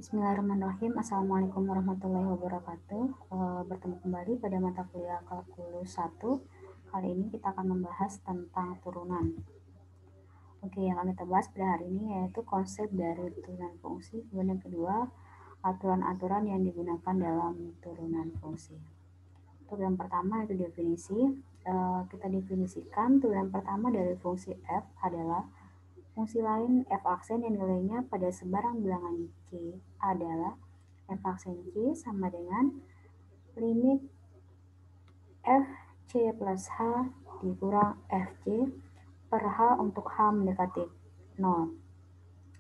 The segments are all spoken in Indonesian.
Bismillahirrahmanirrahim. Assalamualaikum warahmatullahi wabarakatuh. Bertemu kembali pada mata kuliah kalkulus 1. Kali ini kita akan membahas tentang turunan. Oke, yang akan kita bahas pada hari ini yaitu konsep dari turunan fungsi. Kemudian yang kedua, aturan-aturan yang digunakan dalam turunan fungsi. Untuk yang pertama itu definisi. Kita definisikan turunan pertama dari fungsi f adalah fungsi lain f aksen yang nilainya pada sebarang bilangan c adalah f aksen c sama dengan limit fc plus h dikurang fc per h untuk h mendekati 0.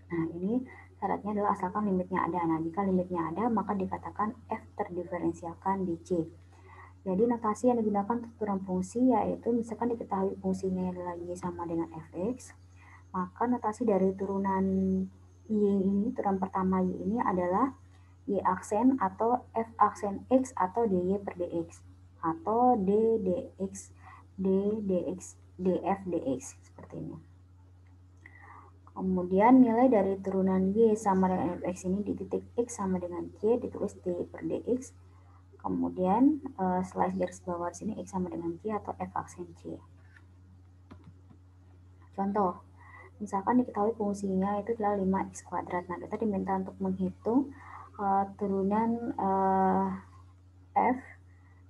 Nah, ini syaratnya adalah asalkan limitnya ada. Nah, jika limitnya ada, maka dikatakan f terdiferensialkan di c. Jadi notasi yang digunakan untuk turunan fungsi yaitu misalkan diketahui fungsinya adalah y sama dengan fx, maka notasi dari turunan y ini, turunan pertama y ini adalah y aksen atau f aksen x atau dy per dx atau d dx d dx df dx seperti ini. Kemudian nilai dari turunan y sama dengan fx ini di titik x sama dengan c ditulis dy per dx. Kemudian slice garis bawah di sini x sama dengan c atau f aksen c. Contoh, misalkan diketahui fungsinya itu adalah 5x kuadrat. Nah, kita diminta untuk menghitung turunan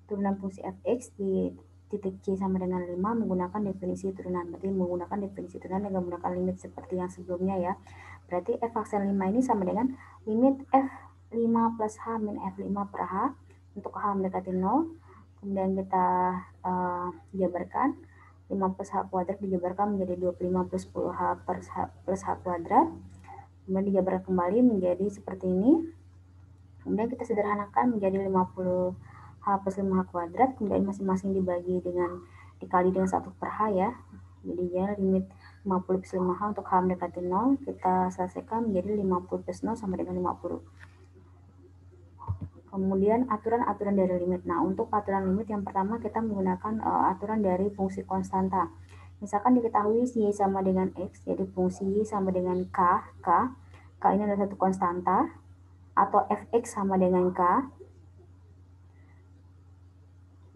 turunan fungsi fx di titik c sama dengan 5 menggunakan definisi turunan. Berarti menggunakan definisi turunan dengan menggunakan limit seperti yang sebelumnya ya. Berarti f aksen 5 ini sama dengan limit f5 plus h min f5 per h untuk h mendekati 0. Kemudian kita jabarkan 5 plus h kuadrat dijabarkan menjadi 25 plus 10h plus h kuadrat. Kemudian dijabarkan kembali menjadi seperti ini. Kemudian kita sederhanakan menjadi 50h plus 5h kuadrat. Kemudian masing-masing dikali dengan 1 per h ya. Jadinya limit 50 plus 5h untuk h mendekati 0. Kita selesaikan menjadi 50 plus 0 sama dengan 50. Kemudian aturan-aturan dari limit. Nah, untuk aturan limit yang pertama kita menggunakan aturan dari fungsi konstanta. Misalkan diketahui y sama dengan x, jadi fungsi y sama dengan k ini adalah satu konstanta, atau fx sama dengan k.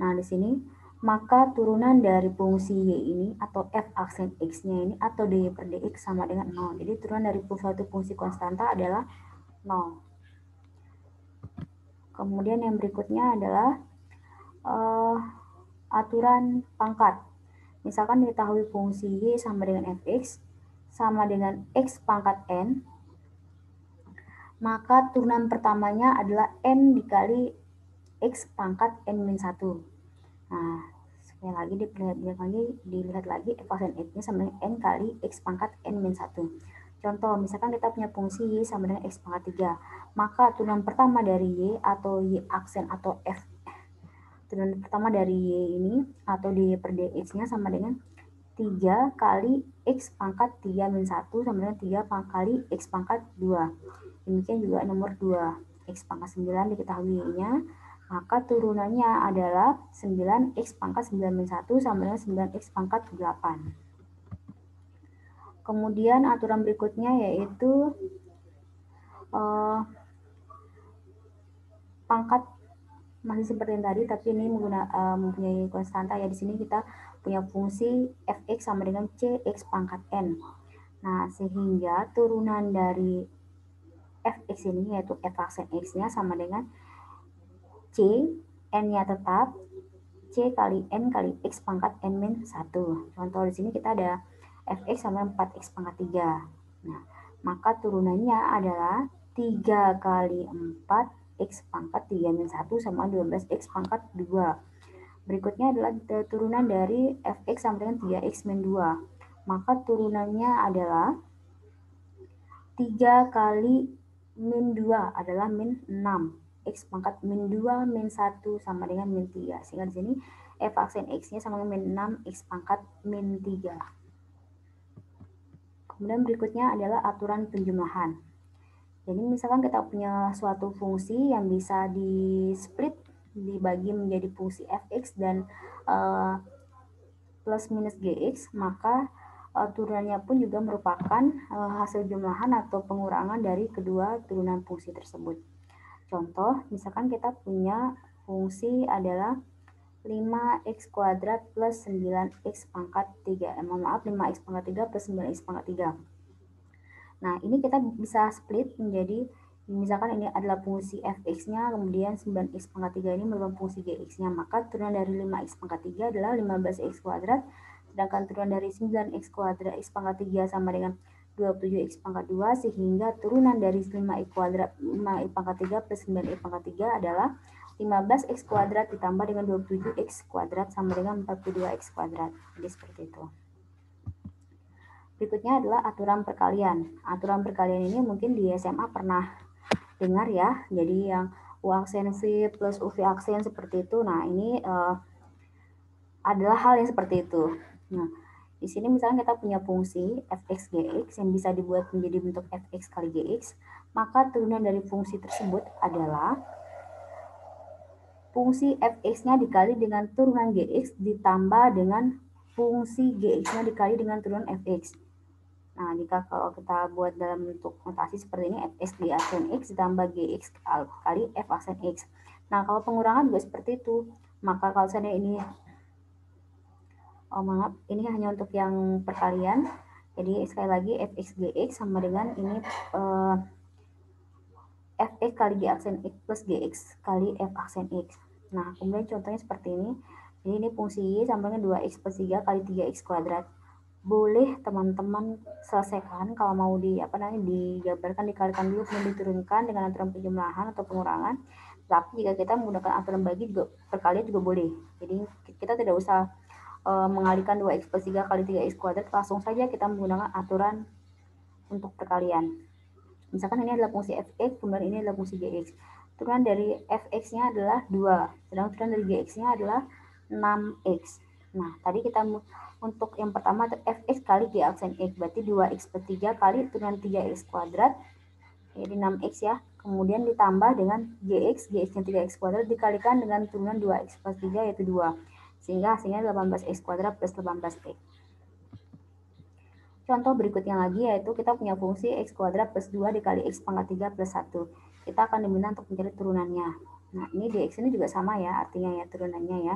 Nah, di sini maka turunan dari fungsi y ini atau f aksen x-nya ini atau dy per dx sama dengan 0. Jadi turunan dari suatu fungsi konstanta adalah 0. Kemudian yang berikutnya adalah aturan pangkat. Misalkan diketahui fungsi y sama dengan fx sama dengan x pangkat n, maka turunan pertamanya adalah n dikali x pangkat n-1. Nah, sekali lagi dilihat lagi f aksen x-nya sama dengan n kali x pangkat n-1. Contoh, misalkan kita punya fungsi y sama dengan x pangkat 3, maka turunan pertama dari y atau y aksen atau f turunan pertama dari y ini atau dy per dx-nya sama dengan 3 kali x pangkat 3-1 sama dengan 3 kali x pangkat 2. Demikian juga nomor 2, x pangkat 9 diketahui y-nya, maka turunannya adalah 9x pangkat 9-1 sama dengan 9x pangkat 8. Kemudian aturan berikutnya yaitu pangkat masih seperti yang tadi, tapi ini mempunyai konstanta ya. Di sini kita punya fungsi fx sama dengan cx pangkat n. Nah, sehingga turunan dari fx ini yaitu f aksen x-nya sama dengan c, n-nya tetap c kali n kali x pangkat n-1. Contoh di sini kita ada fx sama 4x pangkat 3. Nah, maka turunannya adalah 3 kali 4 x pangkat 3-1 sama 12x pangkat 2. Berikutnya adalah turunan dari fx sama dengan 3x-2. Maka turunannya adalah 3 kali min 2 adalah min 6. X pangkat min 2 min 1 sama dengan min 3. Sehingga di sini f aksen x-nya sama dengan min 6 x pangkat min 3. Kemudian berikutnya adalah aturan penjumlahan. Jadi misalkan kita punya suatu fungsi yang bisa di-split, dibagi menjadi fungsi fx dan plus minus gx, maka turunannya pun juga merupakan hasil jumlahan atau pengurangan dari kedua turunan fungsi tersebut. Contoh, misalkan kita punya fungsi adalah 5x kuadrat plus 9x pangkat 3. Maaf, 5x pangkat 3 plus 9x pangkat 3. Nah, ini kita bisa split menjadi, misalkan ini adalah fungsi fx-nya, kemudian 9x pangkat 3 ini merupakan fungsi gx-nya. Maka turunan dari 5x pangkat 3 adalah 15x kuadrat, sedangkan turunan dari 9x kuadrat x pangkat 3 sama dengan 27x pangkat 2, sehingga turunan dari 5x kuadrat 5x pangkat 3 plus 9x pangkat 3 adalah 15x kuadrat ditambah dengan 27x kuadrat sama dengan 42x kuadrat. Jadi seperti itu. Berikutnya adalah aturan perkalian. Aturan perkalian ini mungkin di SMA pernah dengar ya. Jadi yang U aksen V plus UV aksen seperti itu. Nah, ini adalah hal yang seperti itu. Nah, di sini misalnya kita punya fungsi fx gx yang bisa dibuat menjadi bentuk fx kali gx, maka turunan dari fungsi tersebut adalah fungsi fx-nya dikali dengan turunan gx ditambah dengan fungsi gx-nya dikali dengan turunan fx. Nah, jika kalau kita buat dalam bentuk notasi seperti ini, fx di aksen x ditambah gx kali f aksen x. Nah, kalau pengurangan juga seperti itu. Maka kalau saya ini, maaf, ini hanya untuk yang perkalian. Jadi sekali lagi fx gx sama dengan ini fx kali g aksen x plus gx kali f aksen x. Nah, kemudian contohnya seperti ini. Jadi ini fungsi y sama dengan 2x plus 3 kali 3x kuadrat. Boleh teman-teman selesaikan kalau mau dijabarkan, dikalikan dulu kemudian diturunkan dengan aturan penjumlahan atau pengurangan. Tapi jika kita menggunakan aturan bagi juga perkalian juga boleh. Jadi kita tidak usah mengalihkan 2x plus 3 kali 3x kuadrat, langsung saja kita menggunakan aturan untuk perkalian. Misalkan ini adalah fungsi fx, kemudian ini adalah fungsi gx. Turunan dari fx-nya adalah 2, sedangkan turunan dari gx-nya adalah 6x. Nah, tadi kita untuk yang pertama fx kali g aksen x, berarti 2x per 3 kali turunan 3x kuadrat, jadi 6x ya. Kemudian ditambah dengan gx-nya 3x kuadrat dikalikan dengan turunan 2x plus 3 yaitu 2. Sehingga hasilnya 18x kuadrat plus 18x. Contoh berikutnya lagi yaitu kita punya fungsi x kuadrat plus 2 dikali x pangkat 3 plus 1. Kita akan diminta untuk mencari turunannya. Nah, ini dx ini juga sama ya, artinya ya turunannya ya.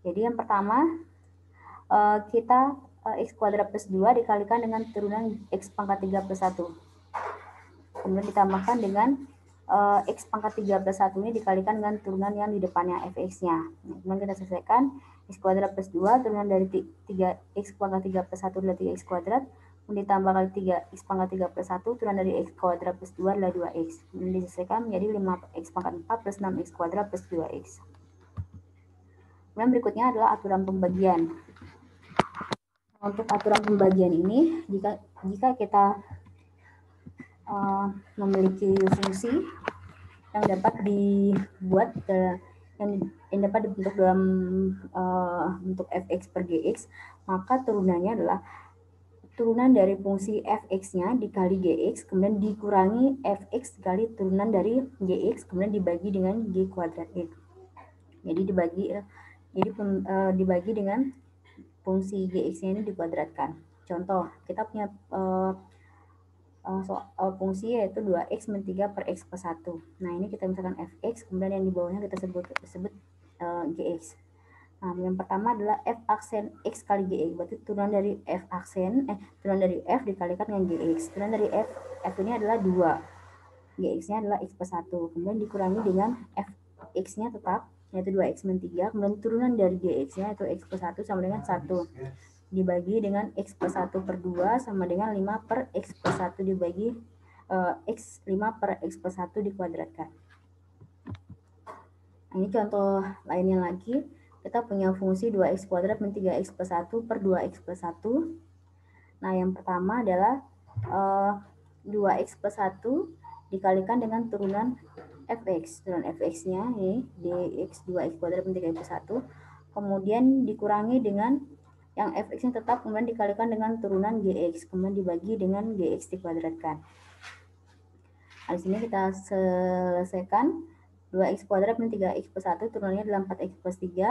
Jadi yang pertama kita x kuadrat plus 2 dikalikan dengan turunan x pangkat 3 plus 1. Kemudian ditambahkan dengan x pangkat 3 plus 1 ini dikalikan dengan turunan yang di depannya fx-nya. Nah, kemudian kita selesaikan x kuadrat plus 2, turunan dari 3x pangkat 3 plus 1 adalah 3x kuadrat, kemudian ditambah kali 3x pangkat 3 plus 1, turunan dari x kuadrat plus 2 adalah 2x. Kemudian diselesaikan menjadi 5x pangkat 4 plus 6x kuadrat plus 2x. Kemudian berikutnya adalah aturan pembagian. Untuk aturan pembagian ini, jika kita memiliki fungsi yang dapat dibuat yang dapat dibentuk dalam bentuk fx per gx, maka turunannya adalah turunan dari fungsi fx-nya dikali gx, kemudian dikurangi fx dikali turunan dari gx, kemudian dibagi dengan g kuadrat x. Jadi dibagi dengan fungsi gx-nya ini dikuadratkan. Contoh, kita punya fungsi yaitu 2x min 3 per x plus 1. Nah, ini kita misalkan fx, kemudian yang di bawahnya kita sebut gx. Nah, yang pertama adalah f aksen x kali gx, berarti turunan dari f f dikalikan dengan gx. Turunan dari f ini adalah 2. Gx-nya adalah x plus 1. Kemudian dikurangi dengan fx-nya tetap, yaitu 2x min 3. Kemudian turunan dari gx-nya yaitu x plus 1 sama dengan 1. Dibagi dengan x plus 1 per 2 sama dengan 5 per x plus 1 dibagi x 5 per x plus 1 dikuadratkan. Nah, ini contoh lainnya lagi. Kita punya fungsi 2x kuadrat min 3x plus 1 per 2x plus 1. Nah, yang pertama adalah 2x plus 1 dikalikan dengan turunan fx. Turunan fx-nya ini dx 2x kuadrat min 3x plus 1. Kemudian dikurangi dengan yang fx-nya tetap, kemudian dikalikan dengan turunan gx, kemudian dibagi dengan gx dikuadratkan. Nah, di sini kita selesaikan 2x kuadrat min 3x plus 1 turunannya adalah 4x plus 3,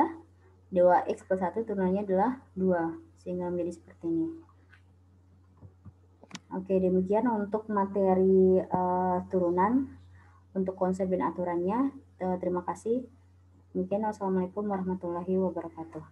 2x plus 1 turunannya adalah 2, sehingga menjadi seperti ini. Oke, demikian untuk materi turunan untuk konsep dan aturannya. Terima kasih. Demikian, wassalamualaikum warahmatullahi wabarakatuh.